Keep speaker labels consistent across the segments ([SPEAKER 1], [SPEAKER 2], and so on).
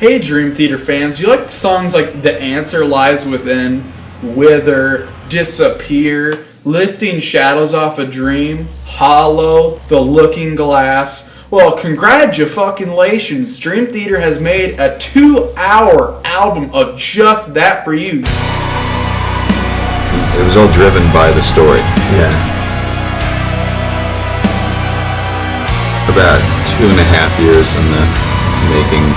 [SPEAKER 1] Hey Dream Theater fans, you like songs like The Answer Lies Within, Wither, Disappear, Lifting Shadows Off a Dream, Hollow, The Looking Glass? Well, congratulations, Dream Theater has made a 2-hour album of just that for you.
[SPEAKER 2] It was all driven by the story.
[SPEAKER 3] Yeah.
[SPEAKER 2] About 2.5 years in the making.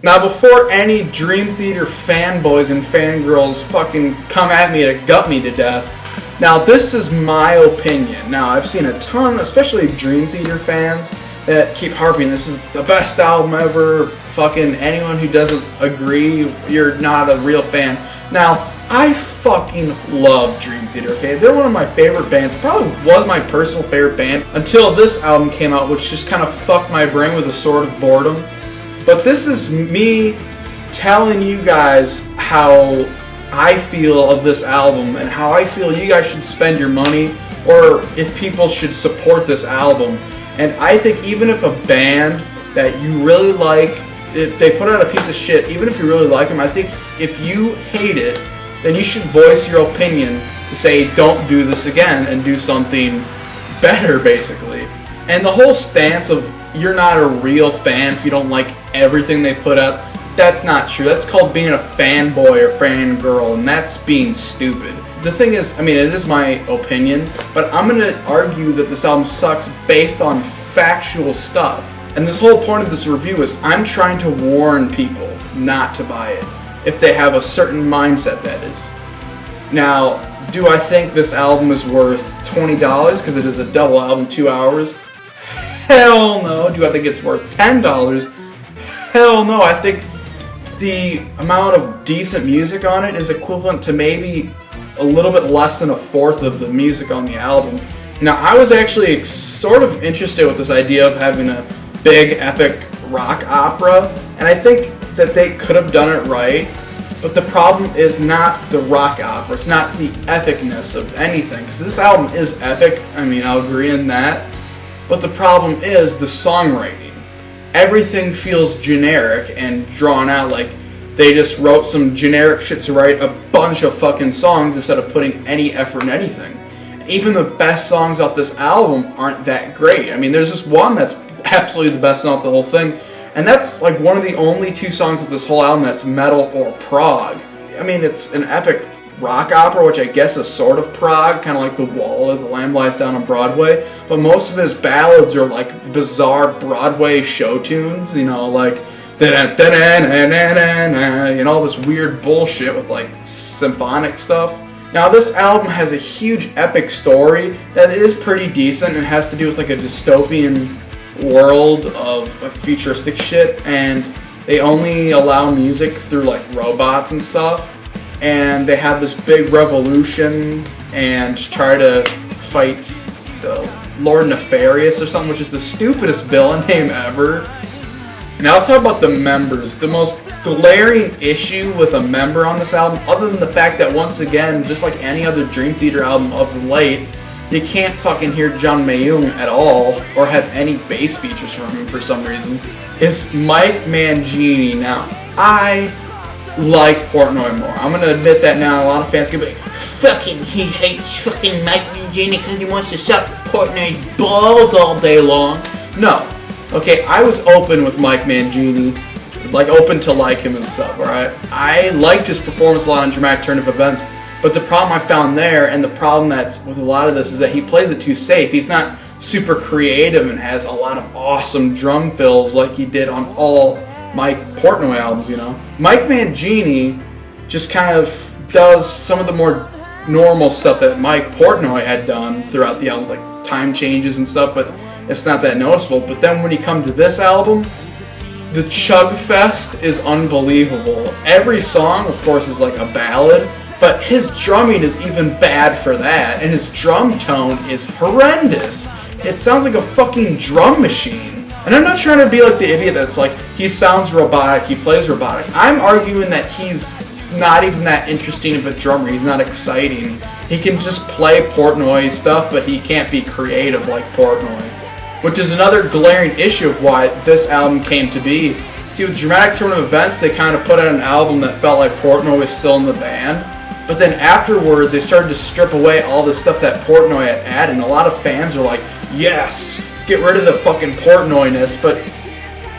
[SPEAKER 1] Now, before any Dream Theater fanboys and fangirls fucking come at me to gut me to death, now this is my opinion. Now, I've seen a ton, especially Dream Theater fans, that keep harping, this is the best album ever. Fucking anyone who doesn't agree, you're not a real fan. Now, I fucking love Dream Theater, okay? They're one of my favorite bands. Probably was my personal favorite band until this album came out, which just kind of fucked my brain with a sort of boredom. But this is me telling you guys how I feel of this album and how I feel you guys should spend your money, or if people should support this album. And I think even if a band that you really like, if they put out a piece of shit, even if you really like them, I think if you hate it, then you should voice your opinion to say don't do this again and do something better, basically. And the whole stance of you're not a real fan if you don't like everything they put out, that's not true. That's called being a fanboy or fangirl, and that's being stupid. The thing is, I mean, it is my opinion, but I'm going to argue that this album sucks based on factual stuff. And this whole point of this review is I'm trying to warn people not to buy it, if they have a certain mindset, that is. Now, do I think this album is worth $20 because it is a double album, 2 hours? Hell no. Do I think it's worth $10? Hell no. I think the amount of decent music on it is equivalent to maybe a little bit less than a fourth of the music on the album. Now, I was actually sort of interested with this idea of having a big epic rock opera, and I think that they could have done it right, but the problem is not the rock opera, it's not the epicness of anything, because this album is epic, I mean, I'll agree in that, but the problem is the songwriting. Everything feels generic and drawn out, like they just wrote some generic shit to write a bunch of fucking songs instead of putting any effort in anything. Even the best songs off this album aren't that great. I mean, there's this one that's absolutely the best song off the whole thing, and that's like one of the only 2 songs of this whole album that's metal or prog. I mean, it's an epic rock opera, which I guess is sort of prog, kind of like The Wall or The Lamb Lies Down on Broadway, but most of his ballads are like bizarre Broadway show tunes, you know, like and all this weird bullshit with like symphonic stuff. Now, this album has a huge epic story that is pretty decent and has to do with like a dystopian world of like futuristic shit, and they only allow music through like robots and stuff, and they have this big revolution and try to fight the Lord Nefarious or something, which is the stupidest villain name ever. Now let's talk about the members. The most glaring issue with a member on this album, other than the fact that once again, just like any other Dream Theater album of late, you can't fucking hear John Mayung at all, or have any bass features from him for some reason, is Mike Mangini. Now, I like Portnoy more. I'm gonna admit that now. A lot of fans can be like, fucking, he hates fucking Mike Mangini because he wants to suck Portnoy's balls all day long. No. Okay, I was open with Mike Mangini, like open to like him and stuff, alright? I liked his performance a lot in Dramatic Turn of Events, but the problem I found there, and the problem that's with a lot of this, is that he plays it too safe. He's not super creative and has a lot of awesome drum fills like he did on all Mike Portnoy albums, you know? Mike Mangini just kind of does some of the more normal stuff that Mike Portnoy had done throughout the album, like time changes and stuff, but it's not that noticeable. But then when you come to this album, the chug fest is unbelievable. Every song, of course, is like a ballad, but his drumming is even bad for that, and his drum tone is horrendous. It sounds like a fucking drum machine. And I'm not trying to be like the idiot that's like, he sounds robotic, he plays robotic. I'm arguing that he's not even that interesting of a drummer. He's not exciting. He can just play Portnoy stuff, but he can't be creative like Portnoy. Which is another glaring issue of why this album came to be. See, with Dramatic Turn of Events, they kind of put out an album that felt like Portnoy was still in the band. But then afterwards, they started to strip away all the stuff that Portnoy had added. And a lot of fans were like, yes, get rid of the fucking Portnoyness. But,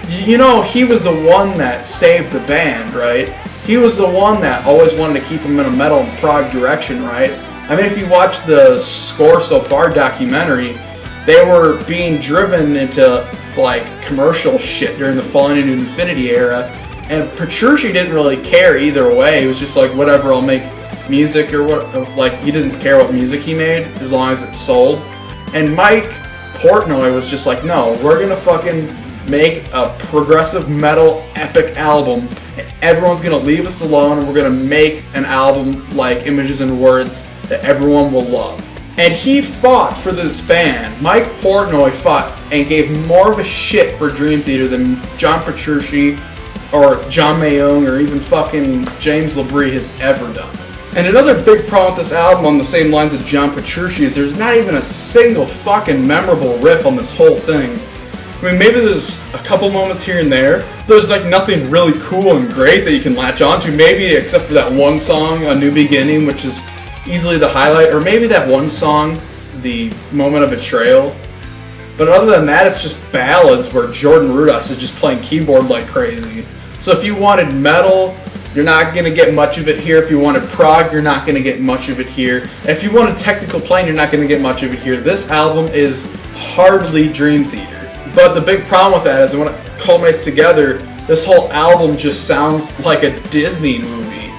[SPEAKER 1] you know, he was the one that saved the band, right? He was the one that always wanted to keep them in a metal and prog direction, right? I mean, if you watch the Score So Far documentary, they were being driven into, like, commercial shit during the Falling into Infinity era. And Petrucci didn't really care either way. He was just like, whatever, I'll make music or what. Like, he didn't care what music he made as long as it sold. And Mike Portnoy was just like, no, we're gonna fucking make a progressive metal epic album. And everyone's gonna leave us alone, and we're gonna make an album like Images and Words that everyone will love. And he fought for this band. Mike Portnoy fought and gave more of a shit for Dream Theater than John Petrucci or John Mayung or even fucking James LaBrie has ever done. And another big problem with this album, on the same lines of John Petrucci, is there's not even a single fucking memorable riff on this whole thing. I mean, maybe there's a couple moments here and there. There's like nothing really cool and great that you can latch onto, maybe except for that one song, A New Beginning, which is easily the highlight, or maybe that one song, The Moment of Betrayal. But other than that, it's just ballads where Jordan Rudess is just playing keyboard like crazy. So if you wanted metal, you're not going to get much of it here. If you wanted prog, you're not going to get much of it here. And if you wanted technical playing, you're not going to get much of it here. This album is hardly Dream Theater. But the big problem with that is when it culminates together, this whole album just sounds like a Disney movie.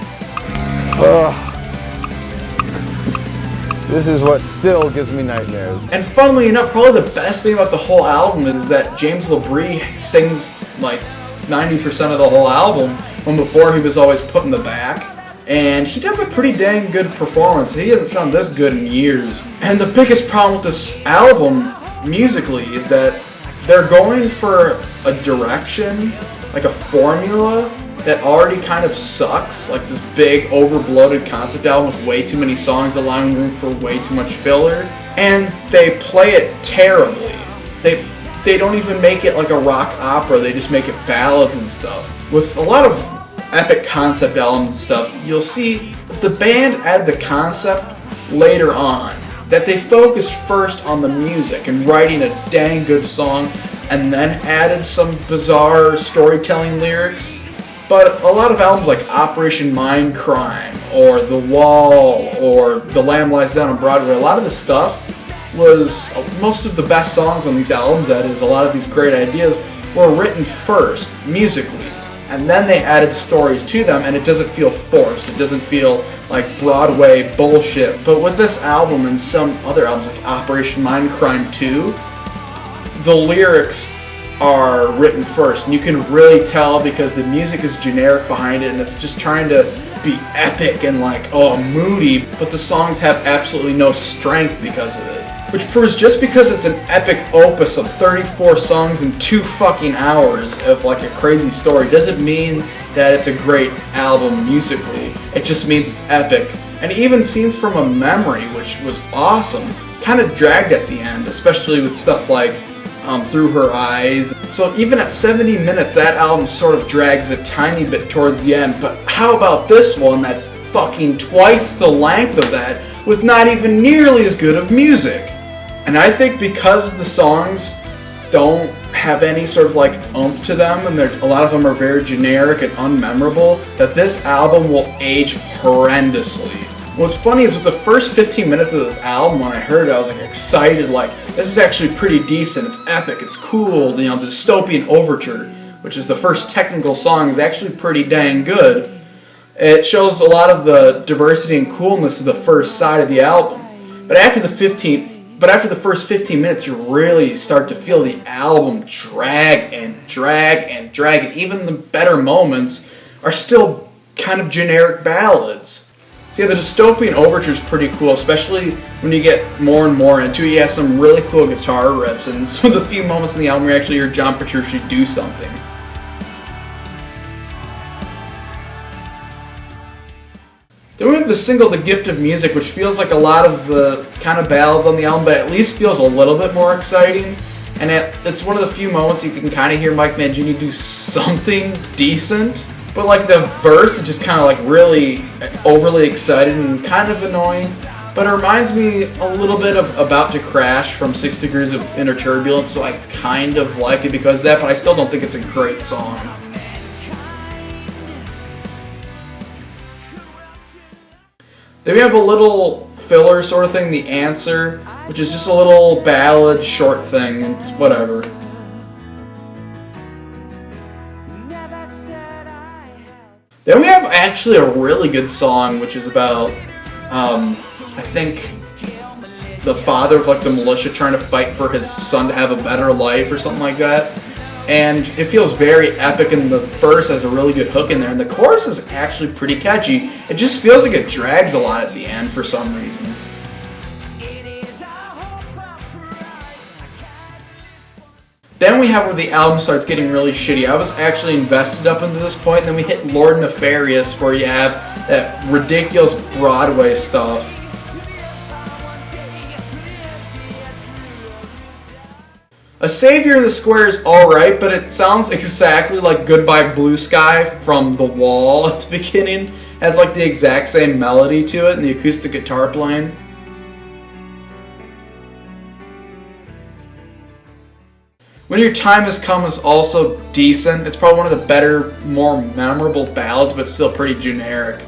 [SPEAKER 3] This is what still gives me nightmares.
[SPEAKER 1] And funnily enough, probably the best thing about the whole album is that James LaBrie sings like 90% of the whole album, when before he was always put in the back. And he does a pretty dang good performance. He hasn't sounded this good in years. And the biggest problem with this album, musically, is that they're going for a direction, like a formula, that already kind of sucks. Like this big, overbloated concept album with way too many songs, allowing room for way too much filler. And they play it terribly. They don't even make it like a rock opera, they just make it ballads and stuff. With a lot of epic concept albums and stuff, you'll see that the band added the concept later on. That they focused first on the music and writing a dang good song, and then added some bizarre storytelling lyrics. But a lot of albums like Operation Mindcrime, or The Wall, or The Lamb Lies Down on Broadway, a lot of the stuff was, most of the best songs on these albums, that is, a lot of these great ideas, were written first, musically. And then they added stories to them, and it doesn't feel forced. It doesn't feel like Broadway bullshit. But with this album and some other albums like Operation Mindcrime 2, the lyrics are written first. And you can really tell because the music is generic behind it, and it's just trying to be epic and like, oh, moody. But the songs have absolutely no strength because of it. Which proves just because it's an epic opus of 34 songs in 2 fucking hours of like a crazy story doesn't mean that it's a great album musically. It just means it's epic. And even Scenes from a Memory, which was awesome, kind of dragged at the end, especially with stuff like Through Her Eyes. So even at 70 minutes, that album sort of drags a tiny bit towards the end. But how about this one that's fucking twice the length of that, with not even nearly as good of music? And I think because the songs don't have any sort of like oomph to them, and a lot of them are very generic and unmemorable, that this album will age horrendously. What's funny is with the first 15 minutes of this album, when I heard it, I was like excited, like, this is actually pretty decent, it's epic, it's cool, you know, the Dystopian Overture, which is the first technical song, is actually pretty dang good. It shows a lot of the diversity and coolness of the first side of the album. But after the first 15 minutes, you really start to feel the album drag and drag and drag, and even the better moments are still kind of generic ballads. So yeah, the Dystopian Overture is pretty cool, especially when you get more and more into it. You have some really cool guitar riffs, and some of the few moments in the album where you actually hear John Petrucci do something. Then we have the single The Gift of Music, which feels like a lot of the kind of ballads on the album, but at least feels a little bit more exciting. And it's one of the few moments you can kind of hear Mike Mangini do something decent. But like the verse is just kind of like really overly excited and kind of annoying. But it reminds me a little bit of About to Crash from 6 Degrees of Inner Turbulence, so I kind of like it because of that, but I still don't think it's a great song. Then we have a little filler sort of thing, The Answer, which is just a little ballad short thing, and it's whatever. Then we have actually a really good song, which is about, I think, the father of like the militia trying to fight for his son to have a better life or something like that. And it feels very epic, and the verse has a really good hook in there, and the chorus is actually pretty catchy. It just feels like it drags a lot at the end for some reason. Then we have where the album starts getting really shitty. I was actually invested up until this point, and then we hit Lord Nefarious, where you have that ridiculous Broadway stuff. A Savior in the Square is alright, but it sounds exactly like Goodbye Blue Sky from The Wall at the beginning. It has like the exact same melody to it and the acoustic guitar playing. When Your Time Has Come is also decent. It's probably one of the better, more memorable ballads, but still pretty generic.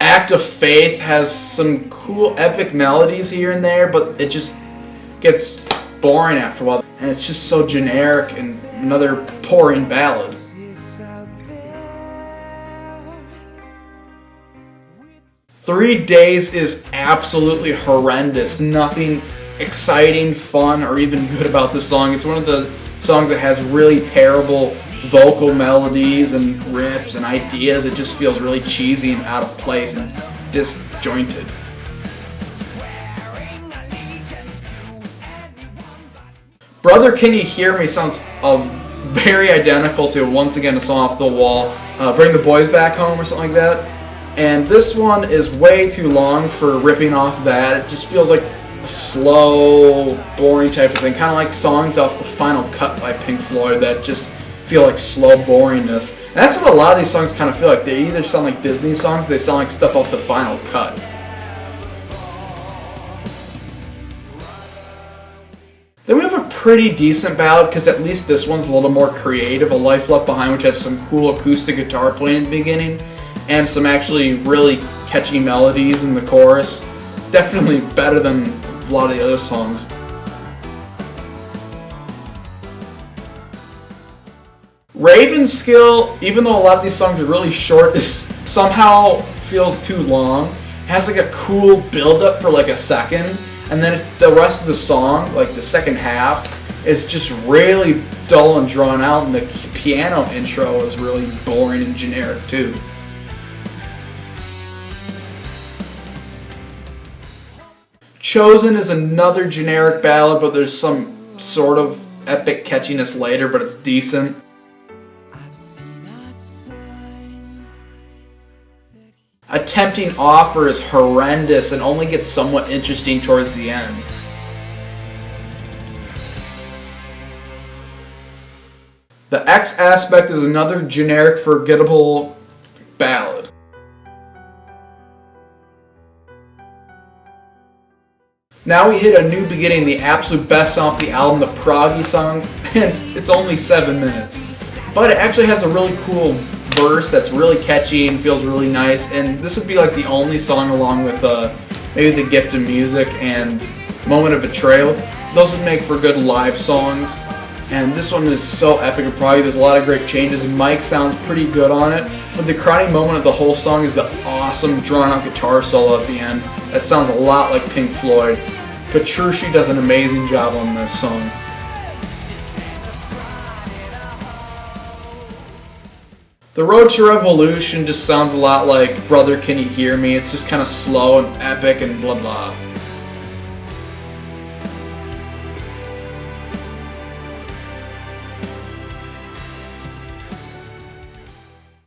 [SPEAKER 1] Act of Faith has some cool epic melodies here and there, but it just gets boring after a while. And it's just so generic and another boring ballad. "3 Days" is absolutely horrendous. Nothing exciting, fun, or even good about this song. It's one of the songs that has really terrible vocal melodies and riffs and ideas. It just feels really cheesy and out of place and disjointed. Brother Can You Hear Me sounds very identical to, once again, a song off The Wall, Bring the Boys Back Home or something like that. And this one is way too long for ripping off that. It just feels like a slow, boring type of thing, kind of like songs off the Final Cut by Pink Floyd that just feel like slow boringness. And that's what a lot of these songs kind of feel like. They either sound like Disney songs, or they sound like stuff off the Final Cut. Then we have a pretty decent ballad, because at least this one's a little more creative. A Life Left Behind, which has some cool acoustic guitar playing at the beginning, and some actually really catchy melodies in the chorus. Definitely better than a lot of the other songs. Raven's Skill, even though a lot of these songs are really short, somehow feels too long. It has like a cool build-up for like a second, and then the rest of the song, like the second half, is just really dull and drawn out, and the piano intro is really boring and generic too. Chosen is another generic ballad, but there's some sort of epic catchiness later, but it's decent. A Tempting Offer is horrendous and only gets somewhat interesting towards the end. The X Aspect is another generic, forgettable ballad. Now we hit A New Beginning, the absolute best song off the album, the proggy song, and it's only 7 minutes. But it actually has a really cool verse that's really catchy and feels really nice, and this would be like the only song along with maybe The Gift of Music and Moment of Betrayal. Those would make for good live songs, and this one is so epic and proggy. There's a lot of great changes, and Mike sounds pretty good on it, but the crowning moment of the whole song is the awesome drawn out guitar solo at the end. That sounds a lot like Pink Floyd. Petrucci does an amazing job on this song. The Road to Revolution just sounds a lot like Brother Can You Hear Me. It's just kind of slow and epic and blah blah.